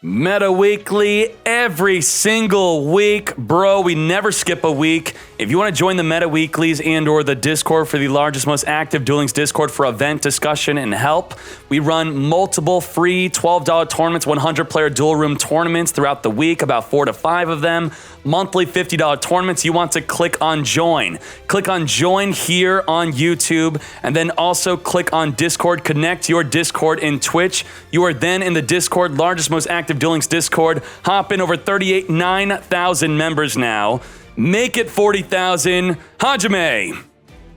Meta Weekly every single week. Bro, we never skip a week. If you want to join the Meta Weeklies and or the Discord for the largest, most active Duel Links Discord for event discussion and help, we run multiple free $12 tournaments, 100-player duel room tournaments throughout the week, about 4 to 5 of them. Monthly $50 tournaments. You want to click on join. Click on join here on YouTube, and then also click on Discord. Connect your Discord in Twitch. You are then in the Discord, largest, most active Duel Links Discord. Hop in, over 9,000 members now. Make it 40,000. Hajime.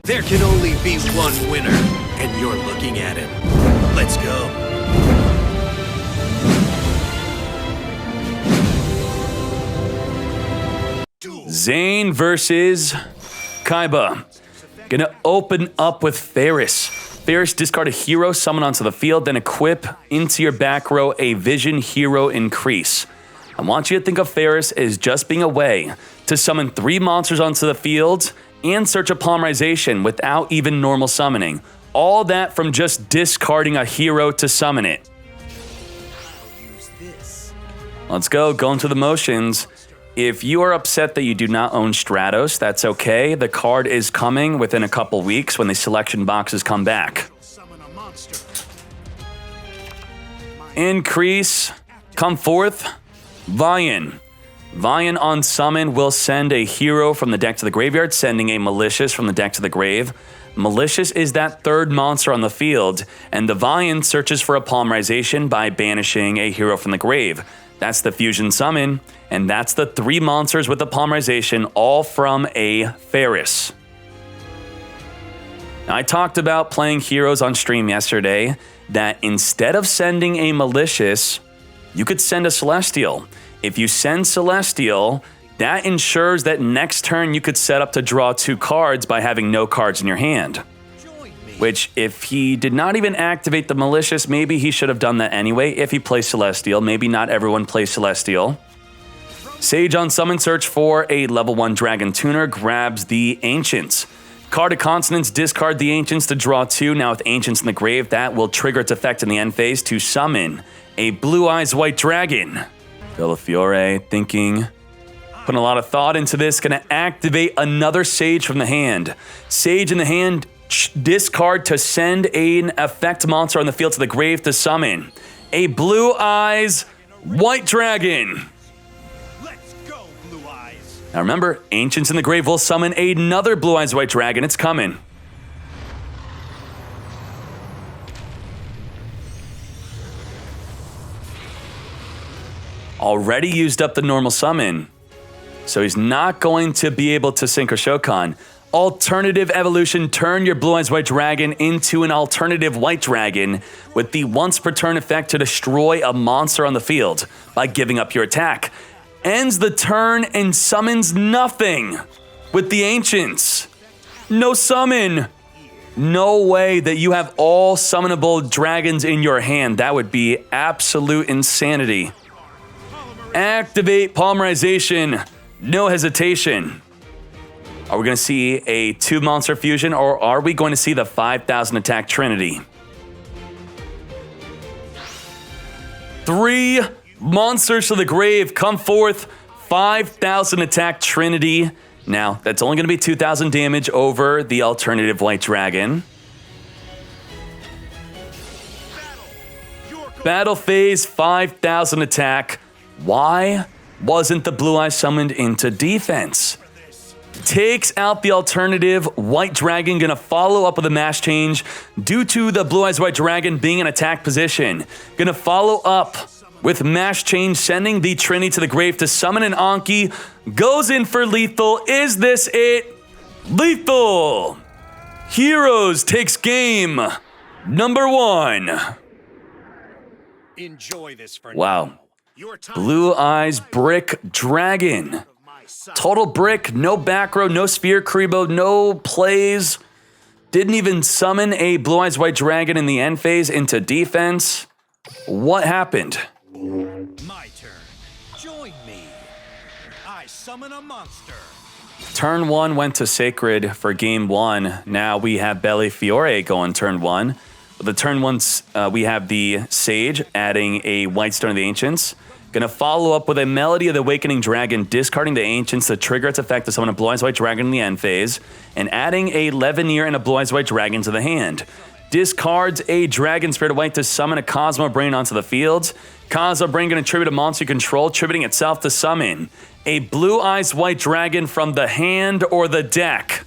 There can only be one winner, and you're looking at him. Let's go. Zane versus Kaiba. Gonna open up with Ferris. Ferris, discard a hero, summon onto the field, then equip into your back row a Vision Hero Increase. I want you to think of Ferris as just being a way to summon 3 monsters onto the field and search a polymerization without even normal summoning. All that from just discarding a hero to summon it. Let's go, going through the motions. If you are upset that you do not own Stratos, that's okay. The card is coming within a couple weeks when the selection boxes come back. Increase, come forth, Vian. Vian on summon will send a hero from the deck to the graveyard, sending a Malicious from the deck to the grave. Malicious is that 3rd monster on the field, and the Vian searches for a polymerization by banishing a hero from the grave. That's the fusion summon, and that's the 3 monsters with the polymerization, all from a Ferris. Now, I talked about playing heroes on stream yesterday, that instead of sending a Malicious, you could send a Celestial. If you send Celestial, that ensures that next turn you could set up to draw 2 cards by having no cards in your hand. Which, if he did not even activate the Malicious, maybe he should have done that anyway if he plays Celestial. Maybe not everyone plays Celestial. Sage on summon, search for a level 1 Dragon Tuner, grabs the Ancients. Card of Consonance, discard the Ancients to draw 2. Now with Ancients in the grave, that will trigger its effect in the end phase to summon a Blue Eyes White Dragon. Bellafiore thinking, putting a lot of thought into this, gonna activate another Sage from the hand. Sage in the hand, discard to send an effect monster on the field to the grave to summon a Blue Eyes White Dragon. Let's go, Blue Eyes. Now remember, Ancients in the grave will summon another Blue Eyes White Dragon. It's coming. Already used up the normal summon, so he's not going to be able to Synchro Shokan. Alternative evolution, turn your Blue Eyes White Dragon into an alternative White Dragon with the once per turn effect to destroy a monster on the field by giving up your attack. Ends the turn and summons nothing with the Ancients. No summon. No way that you have all summonable dragons in your hand. That would be absolute insanity. Activate polymerization. No hesitation. Are we going to see a 2-monster fusion, or are we going to see the 5,000 attack Trinity? 3 monsters to the grave, come forth, 5,000 attack Trinity. Now, that's only going to be 2,000 damage over the alternative White Dragon. Battle phase, 5,000 attack. Why wasn't the Blue Eye summoned into defense? Takes out the alternative White Dragon, gonna follow up with a mass change due to the Blue Eyes White Dragon being in attack position. Gonna follow up with mass change, sending the Trinity to the grave to summon an Anki. Goes in for lethal. Is this it? Lethal! Heroes takes game number 1. Enjoy this for wow. now. Blue Eyes Brick Dragon. Total brick, no back row, no sphere Kribo, no plays. Didn't even summon a Blue Eyes White Dragon in the end phase into defense. What happened? My turn. Join me. I summon a monster. Turn 1 went to Sacred for game 1. Now we have Bellafiore going turn 1. The turn ones, we have the Sage adding a White Stone of the Ancients. Gonna follow up with a Melody of the Awakening Dragon, discarding the Ancients to trigger its effect to summon a Blue Eyes White Dragon in the end phase, and adding a Levineer and a Blue Eyes White Dragon to the hand. Discards a Dragon Spirit White to summon a Cosmo Brain onto the field. Cosmo Brain gonna tribute a monster you control, tributing itself to summon a Blue Eyes White Dragon from the hand or the deck.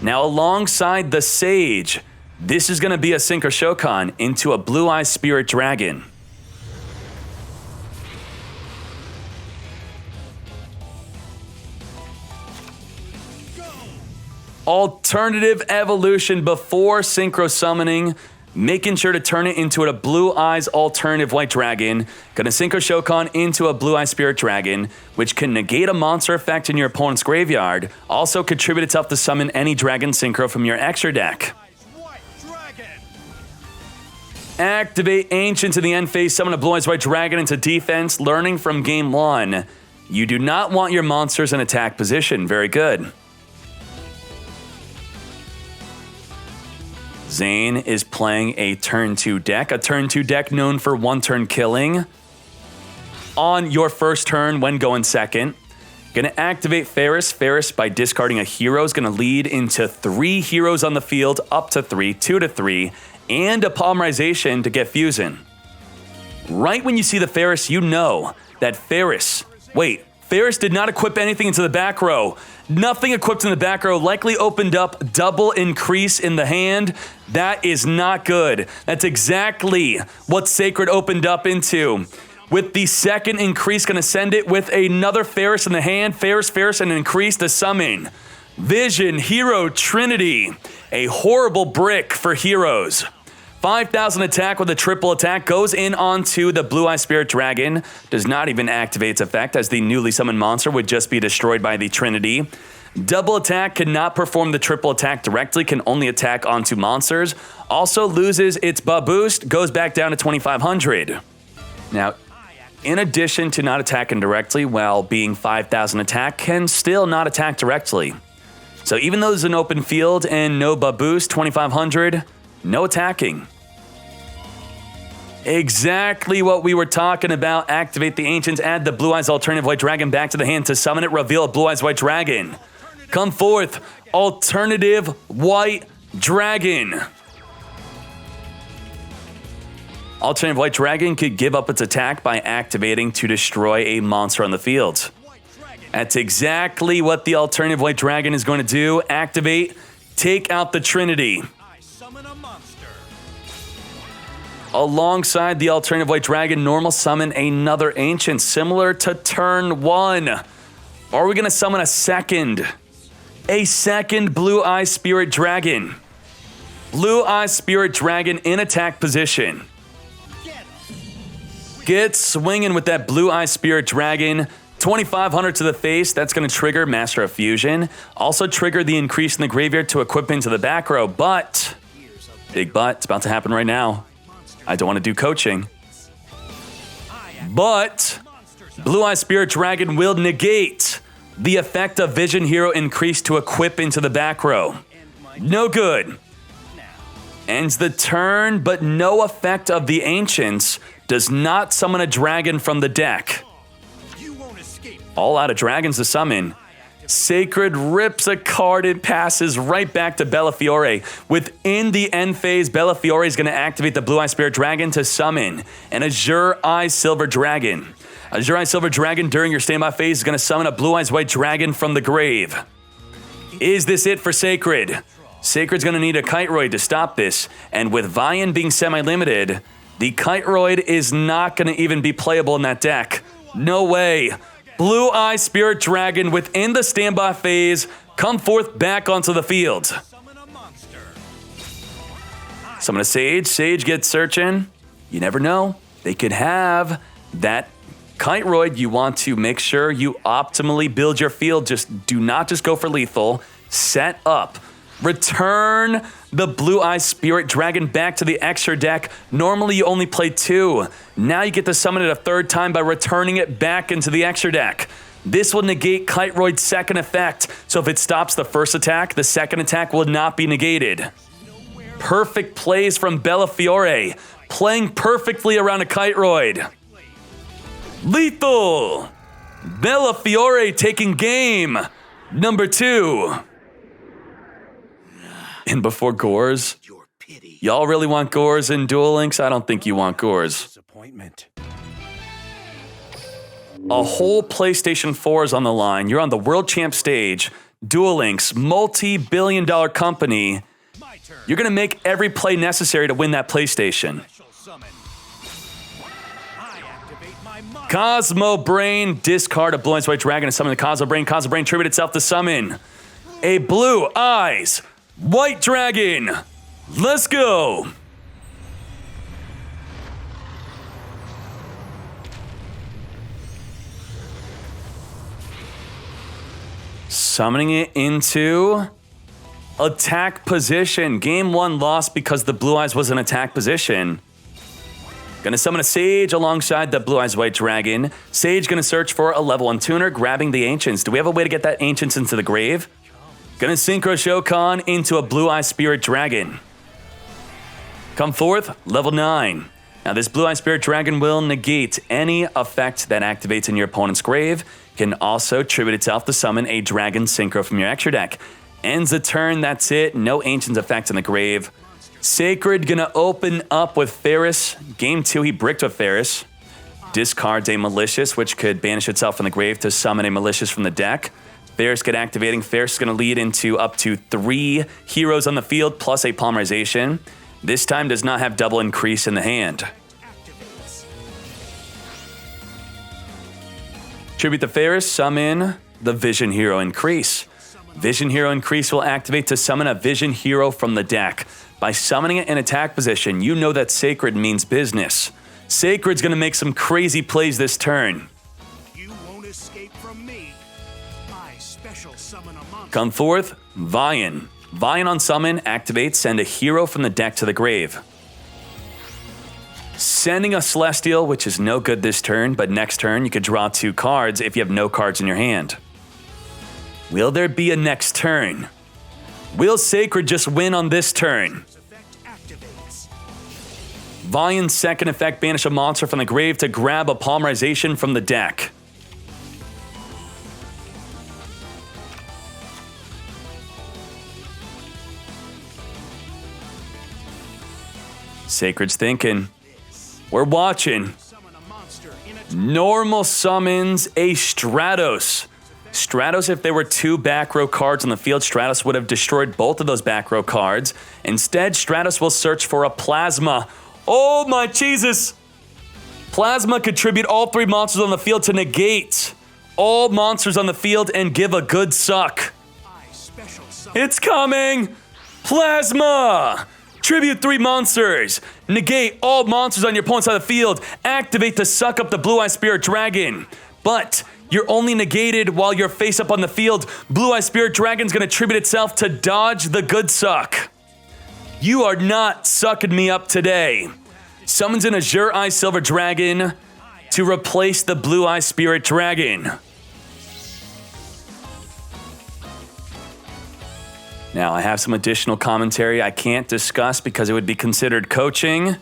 Now alongside the Sage, this is gonna be a Synchro Shokan into a Blue Eyes Spirit Dragon. Alternative evolution before Synchro Summoning, making sure to turn it into a Blue Eyes Alternative White Dragon. Gonna Synchro Shokan into a Blue Eyes Spirit Dragon, which can negate a monster effect in your opponent's graveyard. Also contribute itself to summon any Dragon Synchro from your extra deck. Activate Ancient in the end phase, summon a Blue Eyes White Dragon into defense, learning from game 1. You do not want your monsters in attack position. Very good. Zane is playing a turn 2 deck, a turn 2 deck known for 1-turn killing on your first turn when going second. Gonna activate Ferris. Ferris, by discarding a hero, is gonna lead into 3 heroes on the field, up to 3, 2 to 3, and a Polymerization to get Fusion. Right when you see the Ferris, you know that Ferris did not equip anything into the back row. Nothing equipped in the back row, likely opened up double increase in the hand. That is not good. That's exactly what Sacred opened up into. With the second increase, gonna send it with another Ferris in the hand. Ferris, and increase to summon Vision, Hero, Trinity. A horrible brick for heroes. 5,000 attack with a triple attack, goes in onto the Blue Eye Spirit Dragon. Does not even activate its effect, as the newly summoned monster would just be destroyed by the Trinity. Double attack cannot perform the triple attack directly, can only attack onto monsters. Also loses its boost, goes back down to 2,500. Now, in addition to not attacking directly, while being 5,000 attack, can still not attack directly. So even though there's an open field and no boost, 2,500, no attacking. Exactly what we were talking about. Activate the Ancients, add the Blue Eyes Alternative White Dragon back to the hand to summon it, reveal a Blue Eyes White Dragon. Come forth, Alternative White Dragon. Alternative White Dragon could give up its attack by activating to destroy a monster on the field. That's exactly what the Alternative White Dragon is going to do. Activate, take out the Trinity. Alongside the Alternative White Dragon, normal summon another Ancient, similar to turn 1. Are we going to summon a second Blue Eye Spirit Dragon? Blue Eye Spirit Dragon in attack position. Get swinging with that Blue Eye Spirit Dragon. 2,500 to the face, that's going to trigger Master of Fusion. Also trigger the increase in the graveyard to equip into the back row, but, big but, it's about to happen right now. I don't want to do coaching. But Blue Eye Spirit Dragon will negate the effect of Vision Hero increase to equip into the back row. No good. Ends the turn, but no effect of the Ancients. Does not summon a dragon from the deck. All out of dragons to summon. Sacred rips a card and passes right back to Bellafiore. Within the end phase, Bellafiore is going to activate the Blue Eye Spirit Dragon to summon an Azure Eye Silver Dragon. Azure Eye Silver Dragon during your standby phase is going to summon a Blue Eyes White Dragon from the grave. Is this it for Sacred? Sacred's going to need a Kiteroid to stop this, and with Vian being semi-limited, the Kiteroid is not going to even be playable in that deck. No way. Blue Eye Spirit Dragon within the standby phase, come forth back onto the field. Summon a Sage. Sage gets searching. You never know. They could have that Kiteroid. You want to make sure you optimally build your field. Just do not just go for lethal. Set up. Return the Blue Eye Spirit Dragon back to the extra deck. Normally you only play 2. Now you get to summon it a 3rd time by returning it back into the extra deck. This will negate Kiteroid's second effect, so if it stops the first attack, the second attack will not be negated. Perfect plays from Bellafiore, playing perfectly around a Kiteroid. Lethal! Bellafiore taking game number 2. And before Gores, y'all really want Gores in Duel Links? I don't think you want Gores. Disappointment. A whole PlayStation 4 is on the line. You're on the World Champ stage. Duel Links, multi-billion-dollar company. You're going to make every play necessary to win that PlayStation. Cosmo Brain, discard a Blue Eyes White Dragon and summon the Cosmo Brain. Cosmo Brain tribute itself to summon a Blue Eyes White Dragon. Let's go. Summoning it into attack position. Game 1 lost because the Blue Eyes was in attack position. Gonna summon a Sage alongside the Blue Eyes White Dragon. Sage gonna search for a level 1 tuner, grabbing the Ancients. Do we have a way to get that Ancients into the grave? Gonna Synchro Shokan into a Blue Eyes Spirit Dragon. Come forth, level 9. Now this Blue Eyes Spirit Dragon will negate any effect that activates in your opponent's grave. Can also tribute itself to summon a Dragon Synchro from your extra deck. Ends the turn, that's it. No Ancients effect in the grave. Sacred gonna open up with Ferris. Game 2, he bricked with Ferris. Discards a Malicious, which could banish itself from the grave to summon a Malicious from the deck. Ferris get activating. Ferris is gonna lead into up to 3 heroes on the field, plus a Polymerization. This time does not have double increase in the hand. Tribute the Ferris, summon the Vision Hero Increase. Vision Hero Increase will activate to summon a Vision Hero from the deck. By summoning it in attack position, you know that Sacred means business. Sacred's gonna make some crazy plays this turn. You won't escape from me. I special summon a monster. Come forth, Vian. Vian on summon, activate, send a hero from the deck to the grave. Sending a Celestial, which is no good this turn, but next turn you could draw 2 cards if you have no cards in your hand. Will there be a next turn? Will Sacred just win on this turn? Vian's second effect, banish a monster from the grave to grab a Polymerization from the deck. Sacred's thinking. We're watching. Normal summons a Stratos. Stratos, if there were 2 back row cards on the field, Stratos would have destroyed both of those back row cards. Instead, Stratos will search for a Plasma. Oh my Jesus! Plasma contribute all 3 monsters on the field to negate all monsters on the field and give a good suck. It's coming! Plasma! Tribute 3 monsters. Negate all monsters on your opponent's side of the field. Activate to suck up the Blue Eye Spirit Dragon. But you're only negated while you're face up on the field. Blue Eye Spirit Dragon's gonna tribute itself to dodge the good suck. You are not sucking me up today. Summons an Azure Eye Silver Dragon to replace the Blue Eye Spirit Dragon. Now, I have some additional commentary I can't discuss because it would be considered coaching.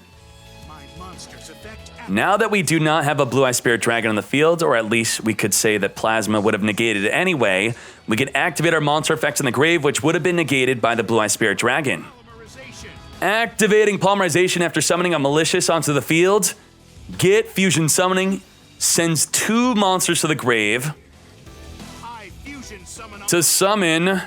Now that we do not have a Blue Eye Spirit Dragon on the field, or at least we could say that Plasma would have negated it anyway, we can activate our monster effects in the grave, which would have been negated by the Blue Eye Spirit Dragon. Activating Polymerization after summoning a Malicious onto the field. Get Fusion Summoning. Sends 2 monsters to the grave. To summon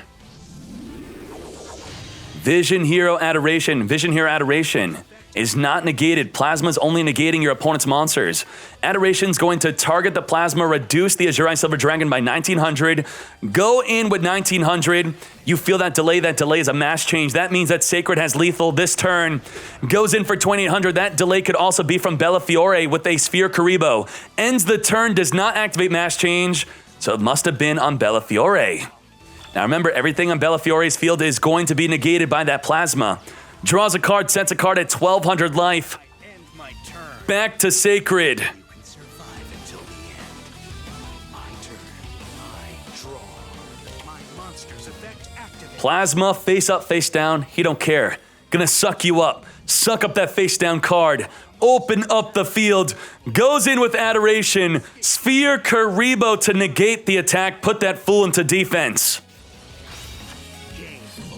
Vision Hero Adoration. Vision Hero Adoration is not negated. Plasma's only negating your opponent's monsters. Adoration's going to target the Plasma, reduce the Azure Eye Silver Dragon by 1900. Go in with 1900. You feel that delay. That delay is a mass change. That means that Sacred has lethal this turn. Goes in for 2800. That delay could also be from Bellafiore with a Sphere Karibo. Ends the turn, does not activate mass change, so it must have been on Bellafiore. Now remember, everything on Bellafiore's field is going to be negated by that Plasma. Draws a card, sets a card at 1200 life. Back to Sacred. Plasma, face up, face down. He don't care. Gonna suck you up. Suck up that face down card. Open up the field. Goes in with Adoration. Sphere Karibo to negate the attack. Put that fool into defense.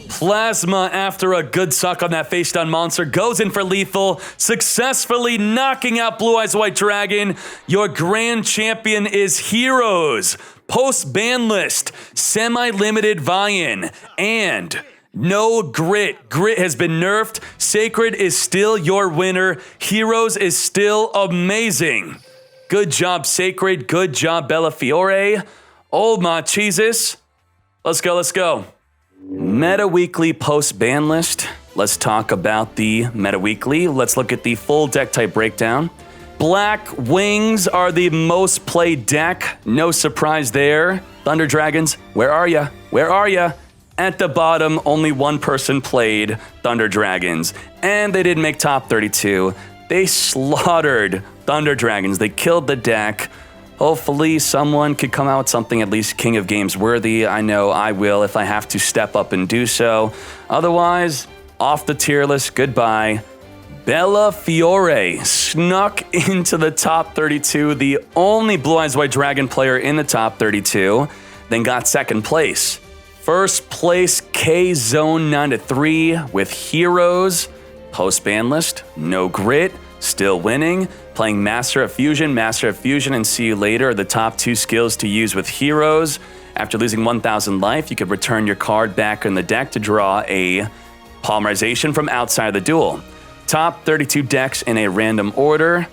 Plasma, after a good suck on that face down monster, goes in for lethal, successfully knocking out Blue Eyes White Dragon. Your grand champion is Heroes. Post-ban list, semi-limited Vian, and no Grit. Grit has been nerfed. Sacred is still your winner. Heroes is still amazing. Good job, Sacred. Good job, Bellafiore. Oh my Jesus. Let's go, let's go. Meta Weekly post-ban list. Let's talk about the Meta Weekly. Let's look at the full deck type breakdown. Black Wings are the most played deck. No surprise there. Thunder Dragons, where are ya? Where are ya? At the bottom, only one person played Thunder Dragons, and they didn't make top 32. They slaughtered Thunder Dragons. They killed the deck. Hopefully someone could come out with something at least King of Games worthy. I know I will if I have to step up and do so. Otherwise, off the tier list, goodbye. Bellafiore snuck into the top 32, the only Blue Eyes White Dragon player in the top 32, then got second place. First place, K-Zone 9-3 with Heroes. Post-ban list, no Grit, still winning. Playing Master of Fusion, and See You Later are the top two skills to use with Heroes. After losing 1,000 life, you could return your card back in the deck to draw a polymerization from outside of the duel. Top 32 decks in a random order.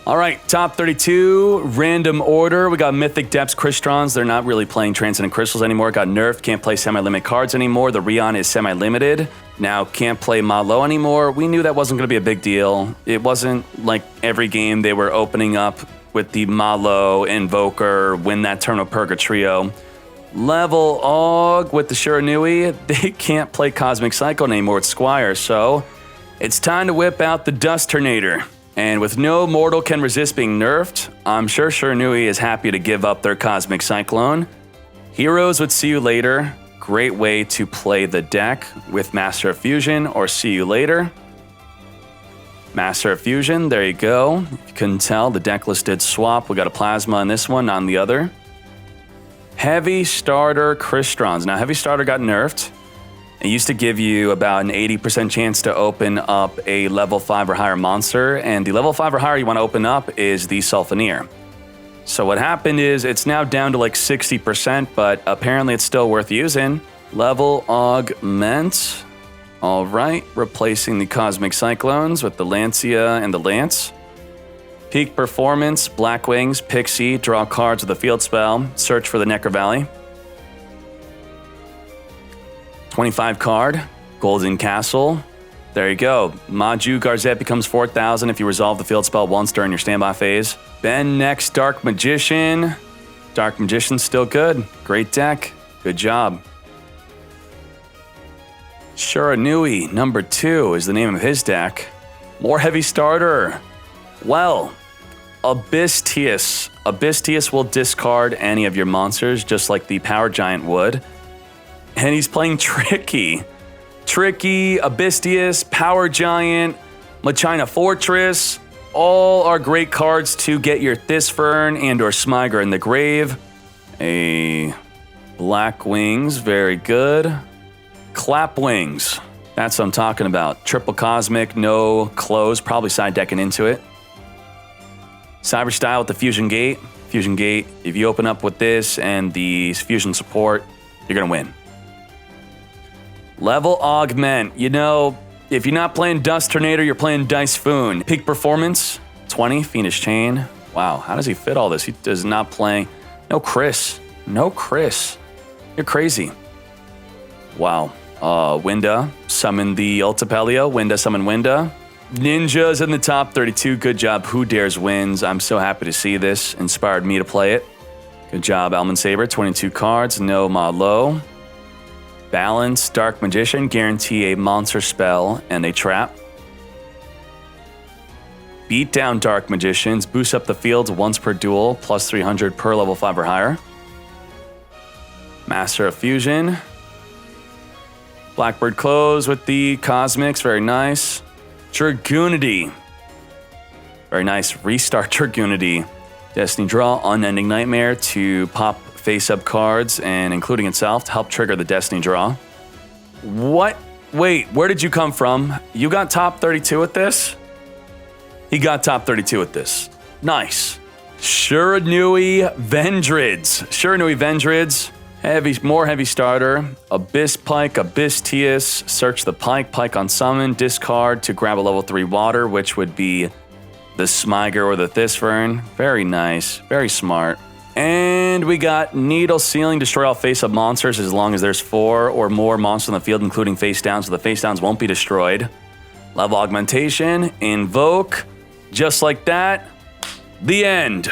All right, top 32, random order. We got Mythic Depths Crystons. They're not really playing Transcendent Crystals anymore. Got nerfed, can't play semi-limit cards anymore. The Rion is semi-limited. Now can't play Malo anymore. We knew that wasn't going to be a big deal. It wasn't like every game they were opening up with the Malo, Invoker, win that turn of Purgatrio. Level Og with the Shiranui. They can't play Cosmic Cyclone anymore with Squire, so it's time to whip out the Dusternator. And with no mortal can resist being nerfed, I'm sure Shiranui is happy to give up their Cosmic Cyclone. Heroes would See You Later. Great way to play the deck with Master of Fusion or See You Later. Master of Fusion, there you go. If you couldn't tell, the deck list did swap. We got a Plasma on this one, not on the other. Heavy Starter Crystons. Now, Heavy Starter got nerfed. It used to give you about an 80% chance to open up a level 5 or higher monster, and the level 5 or higher you want to open up is the Sulfaneer. So what happened is it's now down to like 60%, but apparently it's still worth using. Level Augment. All right, replacing the Cosmic Cyclones with the Lancia and the Lance. Peak Performance, Black Wings, Pixie, draw cards with a field spell, search for the Necro Valley. 25 card, Golden Castle. There you go. Maju Garzette becomes 4,000 if you resolve the field spell once during your standby phase. Ben next, Dark Magician. Dark Magician's still good. Great deck. Good job. Shiranui, number 2 is the name of his deck. More Heavy Starter. Well, Abystius. Abystius will discard any of your monsters just like the Power Giant would. And he's playing Tricky. Tricky, Abystius, Power Giant, Machina Fortress. All are great cards to get your Thisfern and or Smiger in the grave. A Black Wings, very good. Clap Wings, that's what I'm talking about. Triple Cosmic, no close, probably side decking into it. Cyber Style with the Fusion Gate. Fusion Gate, if you open up with this and the Fusion support, you're gonna win. Level Augment. You know, if you're not playing Dusternator, you're playing Dice Foon. Peak Performance, 20, Fiendish Chain. Wow, how does he fit all this? He does not play. No Chris. No Chris. You're crazy. Wow. Winda, summon the Ultipelio. Winda, summon Winda. Ninja's in the top 32. Good job. Who Dares wins. I'm so happy to see this. Inspired me to play it. Good job, Almond Saber. 22 cards. No Malo. Balance, Dark Magician, guarantee a monster spell and a trap. Beat down Dark Magicians, boost up the field once per duel, plus 300 per level 5 or higher. Master of Fusion. Blackbird Close with the Cosmics, very nice. Dragoonity. Very nice. Restart Dragoonity. Destiny Draw, Unending Nightmare to pop face-up cards and including itself to help trigger the Destiny Draw. What? Wait, where did you come from? You got top 32 with this? He got top 32 with this. Nice. Shiranui Vendrids. Shiranui Vendrids. More heavy starter. Abyss Pike, Abyss Tias. Search the Pike. Pike on summon. Discard to grab a level 3 water, which would be the Smiger or the Thisfern. Very nice. Very smart. And we got Needle Sealing. Destroy all face-up monsters as long as there's 4 or more monsters on the field, including face down, so the face downs won't be destroyed. Level Augmentation. Invoke. Just like that. The end.